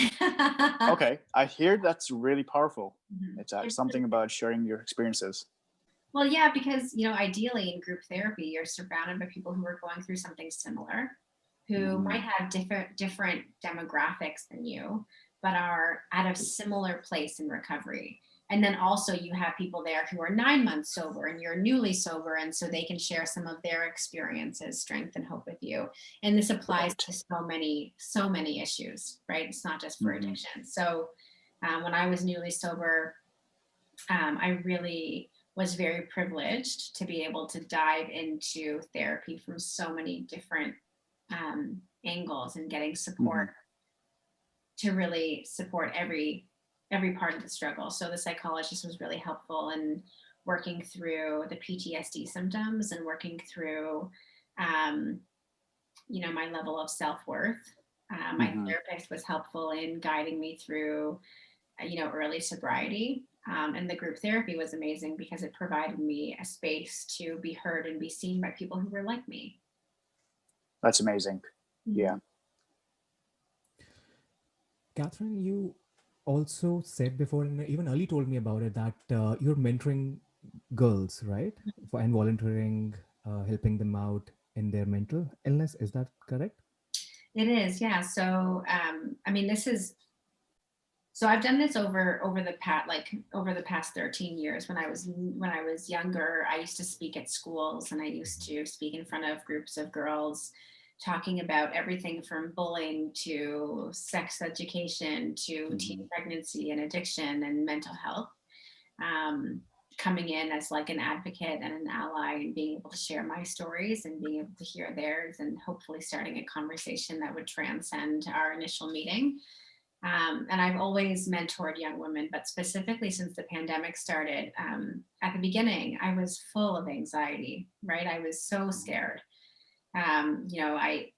Okay, I hear that's really powerful. Mhm. It's It really something about sharing your experiences. Well, yeah, because ideally in group therapy, you're surrounded by people who are going through something similar, who Hmm. might have different demographics than you, but are at a similar place in recovery. And then also you have people there who are 9 months sober and you're newly sober, and so they can share some of their experiences, strength, and hope with you. And this applies Right. to so many issues, right? It's not just for Hmm. addiction. So when I was newly sober, I really was very privileged to be able to dive into therapy from so many different angles and getting Hmm. support to really support every part of the struggle. So the psychologist was really helpful in working through the PTSD symptoms and working through, um, my level of self-worth. My Hmm. therapist was helpful in guiding me through early sobriety. And the group therapy was amazing because it provided me a space to be heard and be seen by people who were like me. That's amazing. Yeah. Mhm. Catherine, you also said before, and even Ali told me about it, that you're mentoring girls, right? And volunteering, helping them out in their mental illness. Is that correct? It is, yeah. So, I mean, so I've done this over the past 13 years. When I was younger, I used to speak at schools, and I used to speak in front of groups of girls, talking about everything from bullying to sex education to teen Hmm. pregnancy and addiction and mental health. um, Coming in as like an advocate and an ally and being able to share my stories and being able to hear theirs and hopefully starting a conversation that would transcend our initial meeting. And I've always mentored young women, but specifically since the pandemic started, at the beginning, I was full of anxiety, right? I was so scared. I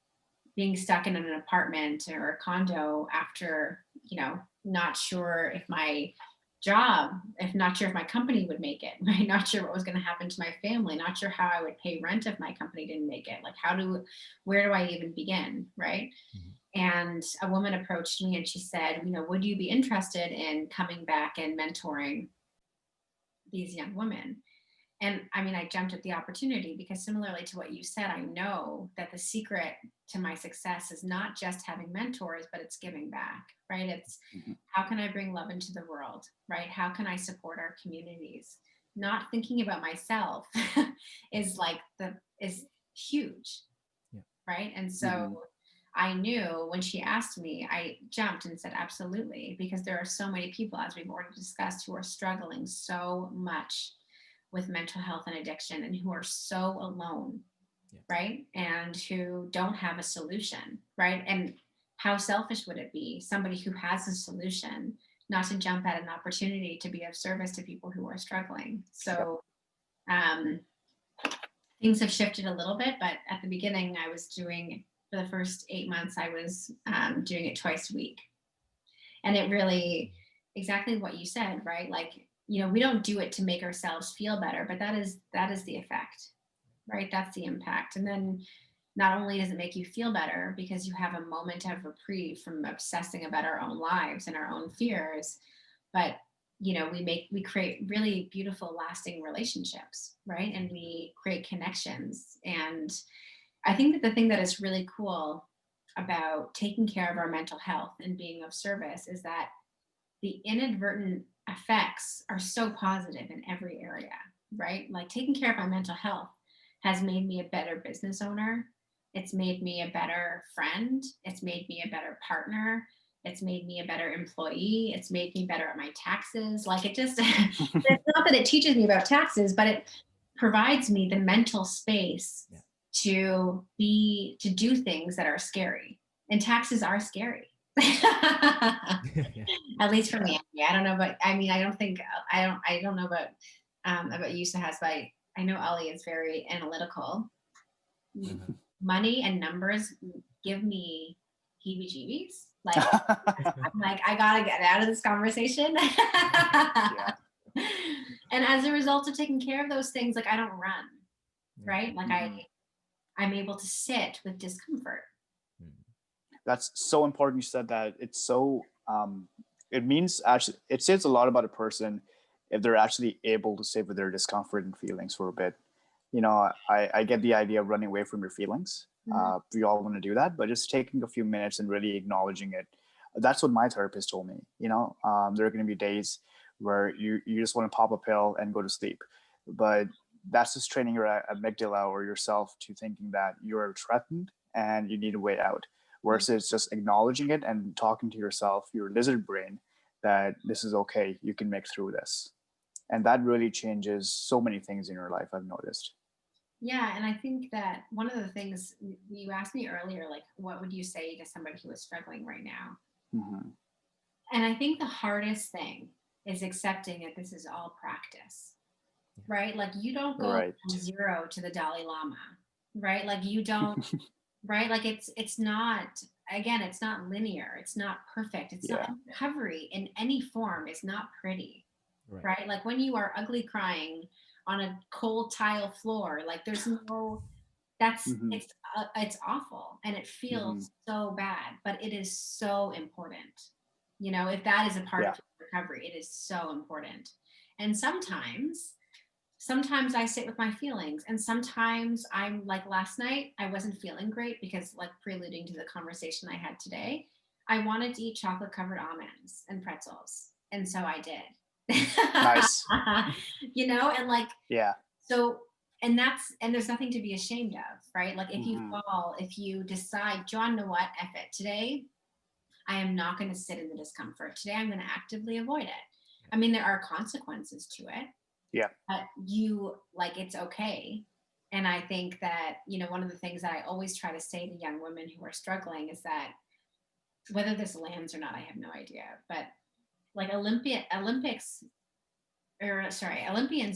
being stuck in an apartment or a condo after, not sure if my job, if not sure if my company would make it, right? Not sure what was going to happen to my family, not sure how I would pay rent if my company didn't make it. Like, where do I even begin, right? Mhm. And a woman approached me and she said, would you be interested in coming back and mentoring these young women? And I mean, I jumped at the opportunity because similarly to what you said, I know that the secret to my success is not just having mentors, but it's giving back, right? It's Hmm. how can I bring love into the world, right? How can I support our communities? Not thinking about myself is is huge, Yeah. right? And Hmm. so I knew when she asked me, I jumped and said, absolutely, because there are so many people, as we've already discussed, who are struggling so much with mental health and addiction and who are so alone. Yeah. right? And who don't have a solution, right? And how selfish would it be, somebody who has a solution, not to jump at an opportunity to be of service to people who are struggling? Yep. So um, things have shifted a little bit, but at the beginning, I was doing, for the first 8 months, I was doing it twice a week. And it really, exactly what you said, right? Like, we don't do it to make ourselves feel better, but that is the effect, right? That's the impact. And then not only does it make you feel better because you have a moment of reprieve from obsessing about our own lives and our own fears, but we create really beautiful lasting relationships, right? And we create connections. And I think that the thing that is really cool about taking care of our mental health and being of service is that the inadvertent effects are so positive in every area, right? Like taking care of my mental health has made me a better business owner. It's made me a better friend. It's made me a better partner. It's made me a better employee. It's made me better at my taxes. Like it just, it's not that it teaches me about taxes, but it provides me the mental space to do things that are scary. And taxes are scary. Yeah. At least for me. I don't know, but I mean, I don't know about you, Sahas, but I know Ollie is very analytical. Uh-huh. Money and numbers give me heebie-jeebies. Like, I'm like, I gotta get out of this conversation. Yeah. And as a result of taking care of those things, like I don't run, Yeah. right? Like Mhm. I'm able to sit with discomfort. Mm. That's so important. You said that. It's so it means actually it says a lot about a person if they're actually able to sit with their discomfort and feelings for a bit. I get the idea of running away from your feelings. Mhm. We all want to do that, but just taking a few minutes and really acknowledging it. That's what my therapist told me. There are going to be days where you just want to pop a pill and go to sleep, but that's just training your amygdala or yourself to thinking that you're threatened and you need a way out, versus just acknowledging it and talking to yourself, your lizard brain, that this is okay, you can make through this. And that really changes so many things in your life, I've noticed. Yeah, and I think that one of the things you asked me earlier, like, what would you say to somebody who is struggling right now? Mm-hmm. And I think the hardest thing is accepting that this is all practice, right? Like, you don't go Right. from zero to the Dalai Lama, right? Like, you don't, right? Like, it's not, again, it's not linear, it's not perfect, it's not Yeah. recovery in any form is not pretty, Right. right? Like, when you are ugly crying on a cold tile floor, like, there's no, that's Mm-hmm. it's awful and it Mm-hmm. feels so bad, but it is so important. If that is a part Yeah. of recovery, it is so important. And sometimes I sit with my feelings, and sometimes I'm like, last night I wasn't feeling great because, like, preluding to the conversation I had today, I wanted to eat chocolate covered almonds and pretzels, and so I did. Nice. And like, Yeah. so, and there's nothing to be ashamed of, right? Like, if you Mm-hmm. fall, if you decide, John, know what, F it, today I am not going to sit in the discomfort, today I'm going to actively avoid it. I mean, there are consequences to it, Yeah. but it's okay. And I think that, one of the things that I always try to say to young women who are struggling is that, whether this lands or not, I have no idea, but like, Olympians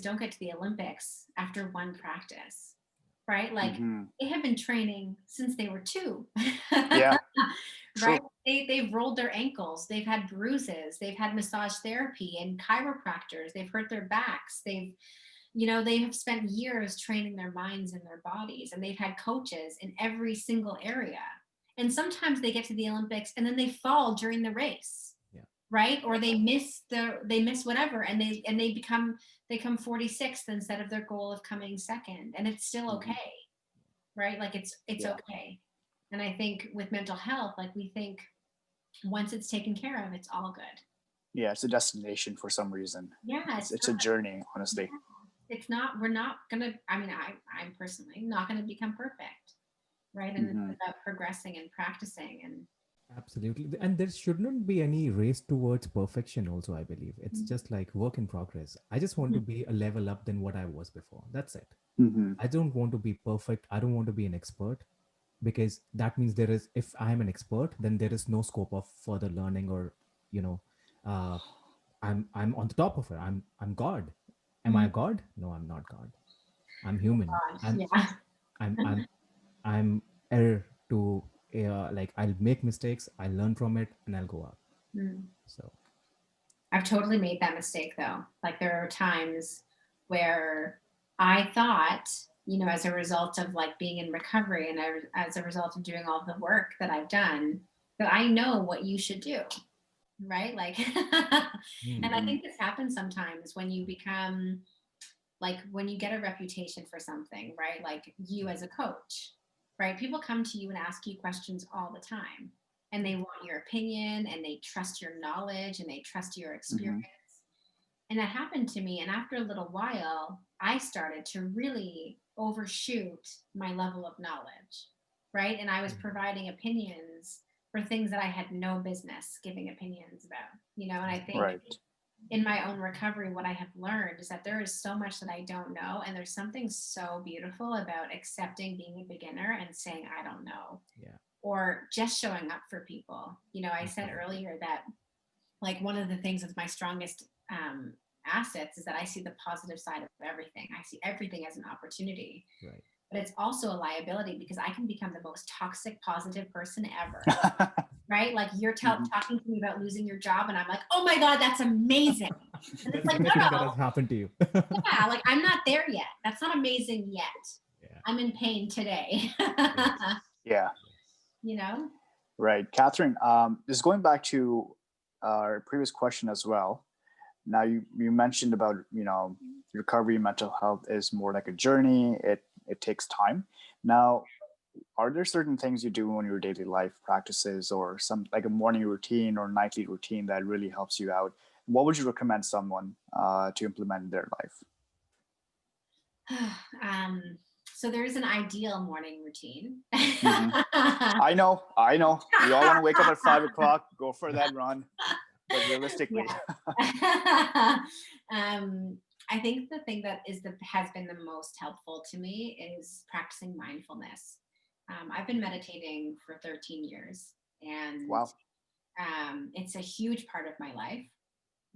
don't get to the Olympics after one practice, right? Like, Mm-hmm. they have been training since they were 2. Yeah. Right? True. They've rolled their ankles, they've had bruises, they've had massage therapy and chiropractors, they've hurt their backs, they have spent years training their minds and their bodies, and they've had coaches in every single area. And sometimes they get to the Olympics and then they fall during the race, Yeah. right? Or they miss whatever, and they come 46th instead of their goal of coming second, and it's still Mm-hmm. okay, right? Like, it's Yeah. okay. And I think with mental health, like, we think once it's taken care of, it's all good. Yeah. It's a destination for some reason. Yeah, It's a journey, honestly. it's not, we're not gonna, I mean, I'm personally not gonna become perfect, right? And Mm-hmm. it's about progressing and practicing. And Absolutely. And there shouldn't be any race towards perfection, also, I believe. It's just like work in progress. I just want to be a level up than what I was before. That's it. Mm-hmm. I don't want to be perfect. I don't want to be an expert, because that means there is, if I am an expert, then there is no scope of further learning, or, you know, uh, I'm on the top of it. I'm God. Am I Mhm. God? No, I'm not God. I'm human. I'm Yeah. I'm I'm I'm error to, like, I'll make mistakes, I'll learn from it, and I'll go up. Mm. So I've totally made that mistake though. Like there are times where I thought, as a result of like being in recovery and as a result of doing all the work that I've done, that I know what you should do, right? Like, and I Mm-hmm. think this happens sometimes when you become like when you get a reputation for something, right? Like you as a coach, right? People come to you and ask you questions all the time, and they want your opinion and they trust your knowledge and they trust your experience. Mm-hmm. And that happened to me. And after a little while, I started to really overshoot my level of knowledge, right? And I was providing opinions for things that I had no business giving opinions about, and I think Right. in my own recovery, what I have learned is that there is so much that I don't know. And there's something so beautiful about accepting being a beginner and saying, I don't know, yeah, or just showing up for people. I said absolutely. earlier that like one of the things that's my strongest assets is that I see the positive side of everything. I see everything as an opportunity, Right. but it's also a liability because I can become the most toxic, positive person ever. Right? Like you're Mm-hmm. talking to me about losing your job, and I'm like, oh my God, that's amazing. And it's That's the like, no, best thing that no, has happened to you. yeah, like I'm not there yet. That's not amazing yet. Yeah. I'm in pain today. Yes. Yeah. Yes. you know? Right. Catherine, just going back to our previous question as well. Now you mentioned about, recovery mental health is more like a journey. It takes time. Now, are there certain things you do in your daily life practices or some like a morning routine or nightly routine that really helps you out? What would you recommend someone to implement in their life? um, so there's an ideal morning routine. Hmm. I know. We all want to wake up at 5 o'clock, go for that run, but realistically, Yeah. um, I think the thing that has been the most helpful to me is practicing mindfulness. I've been meditating for 13 years, and wow. it's a huge part of my life.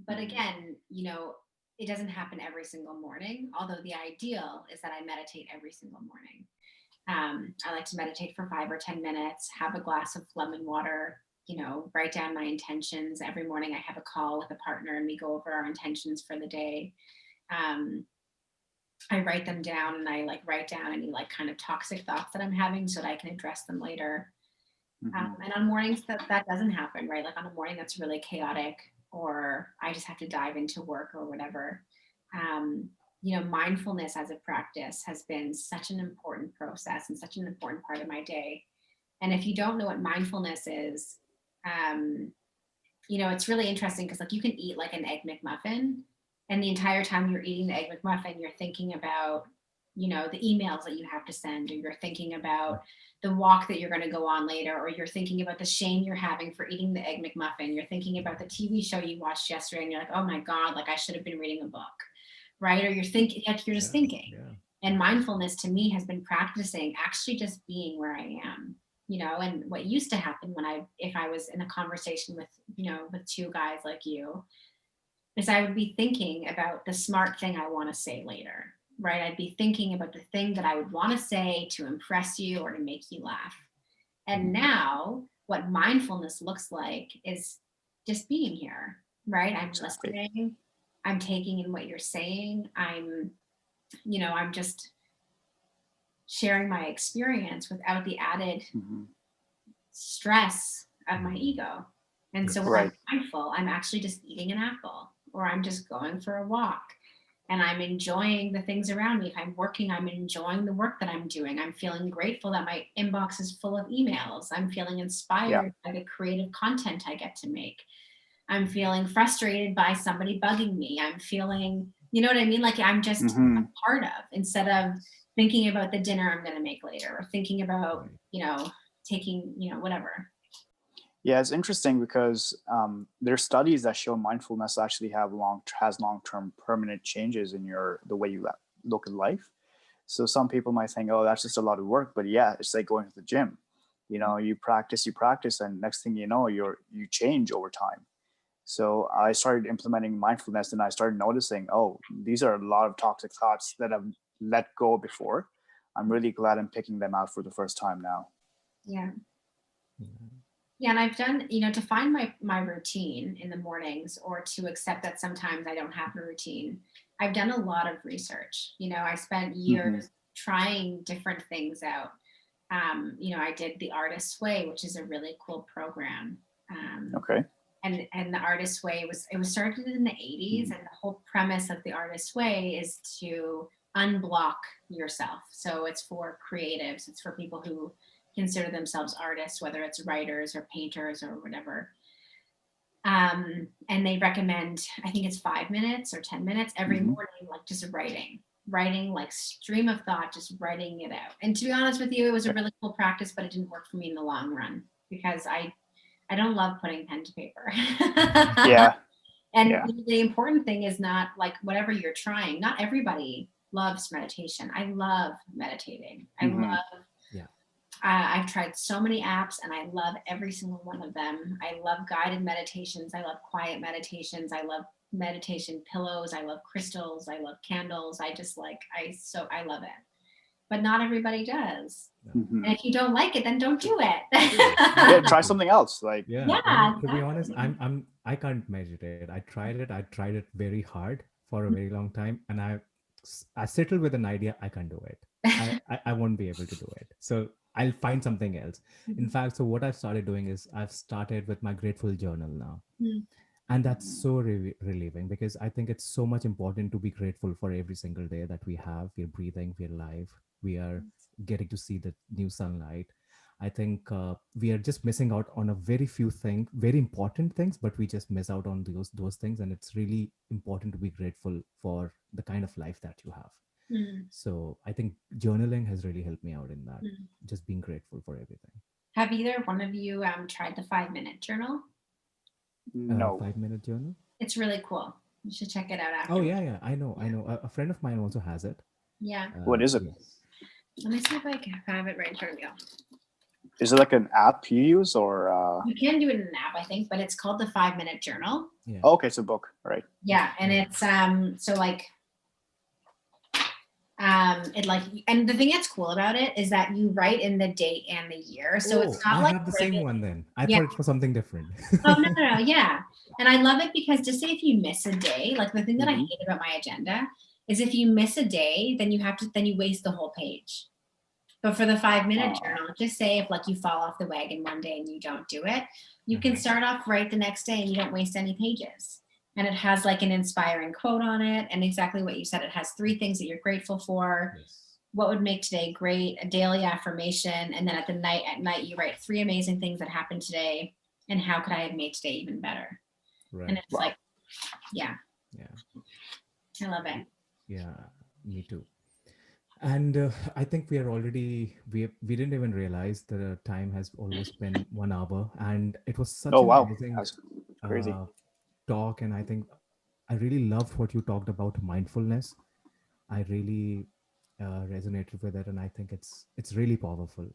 But Hmm. again, it doesn't happen every single morning. Although the ideal is that I meditate every single morning. I like to meditate for 5 or 10 minutes, have a glass of lemon water, write down my intentions. Every morning I have a call with a partner and we go over our intentions for the day. Um, I write them down and I like write down any like kind of toxic thoughts that I'm having so that I can address them later. Hmm. And on mornings that doesn't happen, right? Like on a morning that's really chaotic, or I just have to dive into work or whatever. Mindfulness as a practice has been such an important process and such an important part of my day. And if you don't know what mindfulness is, um, it's really interesting because like you can eat like an egg McMuffin, and the entire time you're eating the egg McMuffin, you're thinking about, the emails that you have to send, or you're thinking about the walk that you're going to go on later, or you're thinking about the shame you're having for eating the egg McMuffin. You're thinking about the TV show you watched yesterday, and you're like, oh my God, like I should have been reading a book, right? Or you're thinking, like you're just Yeah. thinking. Yeah. And mindfulness to me has been practicing actually just being where I am, and what used to happen if I was in a conversation with, with two guys like you, is I would be thinking about the smart thing I want to say later, right? I'd be thinking about the thing that I would want to say to impress you or to make you laugh. And now, what mindfulness looks like is just being here, right? I'm Exactly. listening, I'm taking in what you're saying, I'm just sharing my experience without the added Hmm. stress of my ego. And so when I'm Right. mindful, I'm actually just eating an apple, or I'm just going for a walk, and I'm enjoying the things around me. If I'm working, I'm enjoying the work that I'm doing. I'm feeling grateful that my inbox is full of emails. I'm feeling Yeah. inspired by the creative content I get to make. I'm feeling frustrated by somebody bugging me. I'm feeling, you know what I mean? Like I'm just a Hmm. part of, instead of thinking about the dinner I'm going to make later, or thinking about, Right. taking, whatever. Yeah, it's interesting because there are studies that show mindfulness actually has long term permanent changes in the way you look at life. So some people might think, oh, that's just a lot of work, but yeah, it's like going to the gym. You practice, and next thing you know, you change over time. So I started implementing mindfulness, and I started noticing, oh, these are a lot of toxic thoughts that I've let go before. I'm really glad I'm picking them out for the first time now. Yeah. Yeah. Yeah, and I've done, to find my routine in the mornings, or to accept that sometimes I don't have a routine. I've done a lot of research. I spent Mm-hmm. years trying different things out. I did the Artist's Way, which is a really cool program. Okay. And the Artist's Way was started in the 80s, and the whole premise of the Artist's Way is to unblock yourself. So it's for creatives, it's for people who consider themselves artists, whether it's writers or painters or whatever. And they recommend, I think it's 5 minutes or 10 minutes every Mm-hmm. morning, like just writing like stream of thought, just writing it out. And to be honest with you, it was a really cool practice, but it didn't work for me in the long run, because I don't love putting pen to paper. Yeah. And Yeah. the important thing is not like, whatever you're trying, not everybody loves meditation. I love meditating. I Mm-hmm. love, Yeah. I've tried so many apps, and I love every single one of them. I love guided meditations. I love quiet meditations. I love meditation pillows. I love crystals. I love candles. I love it. But not everybody does. Mm-hmm. And if you don't like it, then don't do Yeah, it. try something else. Like, Yeah. Yeah, I mean, to be honest, exactly. I can't meditate. I tried it very hard for a very long time, and I settled with an idea. I can't do it. I won't be able to do it. So I'll find something else. In fact, so what I've started doing is I've started with my grateful journal now. Mhm. And that's so relieving, because I think it's so much important to be grateful for every single day that we have. We're breathing, we're alive, we are getting to see the new sunlight. I think we are just missing out on a very few things, very important things, but we just miss out on those things. And it's really important to be grateful for the kind of life that you have. Mhm. So I think journaling has really helped me out in that, Mhm. just being grateful for everything. Have either one of you tried the 5 minute journal? no. 5 minute journal. It's really cool. You should check it out Oh afterwards. yeah, yeah, I know, I Yeah. know. A friend of mine also has it. Yeah. What is it? Yes. Let me see if I can have it right in front of you. Is it like an app you use, or? You can do it in an app, I think, but it's called the 5 minute journal. Yeah. Oh, okay, it's a book, right? Yeah, and it's so like it like, and the thing that's cool about it is that you write in the date and the year, so it's Oh, not I like have the same regular. one then. I Yeah. thought it was something different. Oh no, yeah. And I love it because, just say if you miss a day, like the thing that I Mm-hmm. hate about my agenda is if you miss a day, then you waste the whole page. But for the 5 minute journal, just say if like you fall off the wagon one day and you don't do it, you can start off right the next day and you don't waste any pages. And it has like an inspiring quote on it, and exactly what you said. It has 3 things that you're grateful for. Yes. What would make today great? A daily affirmation, and then at night you write 3 amazing things that happened today, and how could I have made today even better? And Right. it's like, yeah, Yeah. I love it. Yeah. Me too. And I think we didn't even realize the time has almost been 1 hour, and it was such Oh an wow, amazing that's crazy. uh, talk. And I think I really loved what you talked about mindfulness. I really resonated with it, and I think it's really powerful.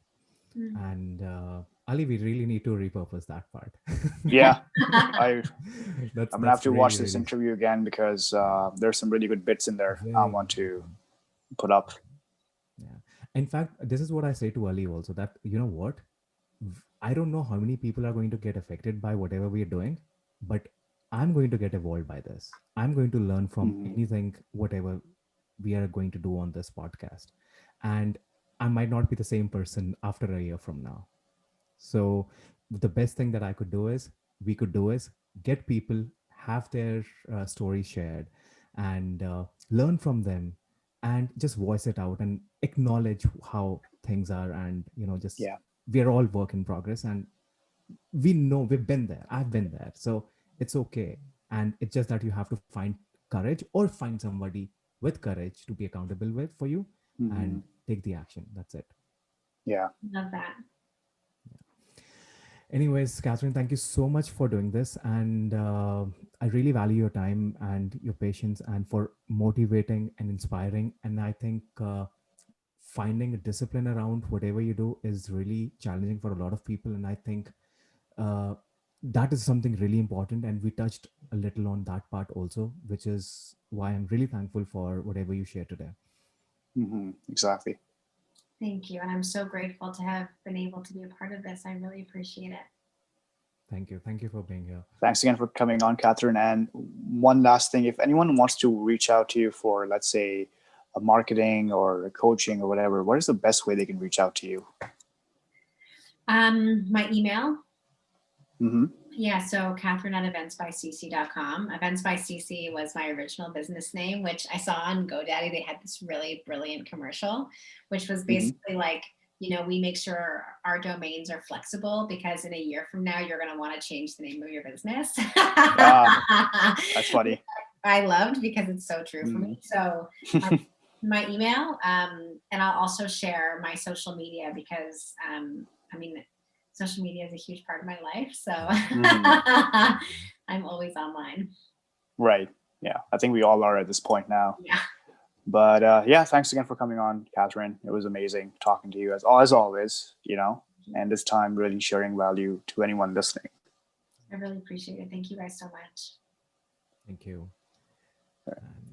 Mm. And Ali, we really need to repurpose that part. Yeah, I I'm gonna have That's to watch really this really interview again, because there's some really good bits in there I very want very to fun. put up. Yeah. In fact, this is what I say to Ali also, that you know what, I don't know how many people are going to get affected by whatever we are doing, but I'm going to get evolved by this. I'm going to learn from Mm-hmm. anything, whatever we are going to do on this podcast. And I might not be the same person after a year from now. So the best thing that we could do is get people, have their stories shared, and learn from them, and just voice it out and acknowledge how things are. And just Yeah. we're all work in progress, and we know we've been there. I've been there, so it's okay. And it's just that you have to find courage, or find somebody with courage to be accountable with for you, Mm-hmm. and take the action. That's it. Yeah. Love that. Anyways, Catherine, thank you so much for doing this. And I really value your time and your patience, and for motivating and inspiring. And I think finding a discipline around whatever you do is really challenging for a lot of people. And I think uh, that is something really important. And we touched a little on that part also, which is why I'm really thankful for whatever you shared today. Exactly. Thank you. And I'm so grateful to have been able to be a part of this. I really appreciate it. Thank you. Thank you for being here. Thanks again for coming on, Catherine. And one last thing, if anyone wants to reach out to you for, let's say, a marketing or a coaching or whatever, what is the best way they can reach out to you? My email. Mm-hmm. Yeah, so Catherine at eventsbycc.com. Events by CC was my original business name, which I saw on GoDaddy. They had this really brilliant commercial, which was basically like, you know, we make sure our domains are flexible because in a year from now, you're going to want to change the name of your business. That's funny. I loved because it's so true for me. So my email, and I'll also share my social media because, I mean, social media is a huge part of my life. So I'm always online. Right. Yeah. I think we all are at this point now. Yeah. But yeah, thanks again for coming on, Catherine. It was amazing talking to you as always, you know, and this time really sharing value to anyone listening. I really appreciate it. Thank you guys so much. Thank you.